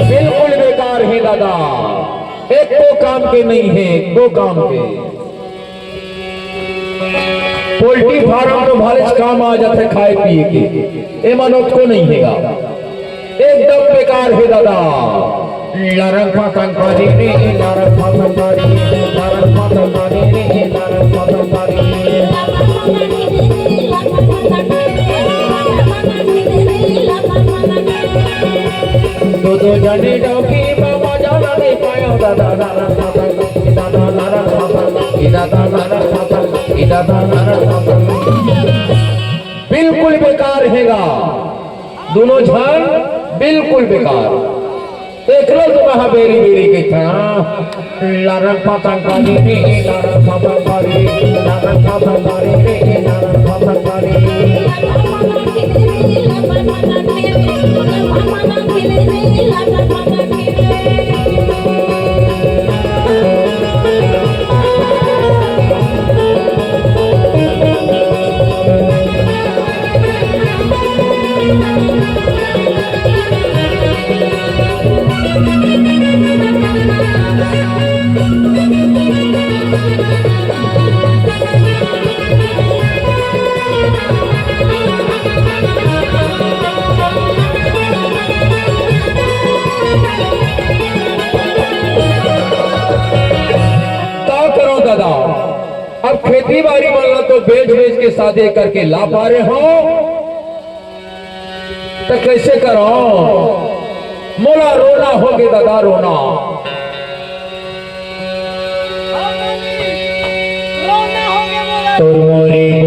बिल्कुल बेकार है दादा, एक तो काम के नहीं है, दो काम के। पोल्ट्री फार्म तो भारत काम आ जाते खाए पिए के, ए मनोज को नहीं हैगा, एकदम बेकार है दादा। लारंग फाकन पारी रे, लारंग फाकन पारी, लारंग फाकन पारी रे, लारंग फाकन पारी। दो दो जने डोकी बाबा जाना नहीं पाया दादा लारंग फाकन, दादा लारंग फाकन, दादा लारंग फाकन, दादा लारंग फाकन। बिल्कुल बेकार हैगा दोनों झन, बिल्कुल बेकार। देख लो तो वहां बेरी बेरी के था लारंग फाकन पारी रे, लारंग फाकन पारी, लारंग फाकन पारी रे, लारंग फाकन पारी। अब खेती बाड़ी वाला तो बेच बेच के शादी करके ला पा रहे हो, तो कैसे करो? मोला रोना होगे दादा, रोना तो मोरे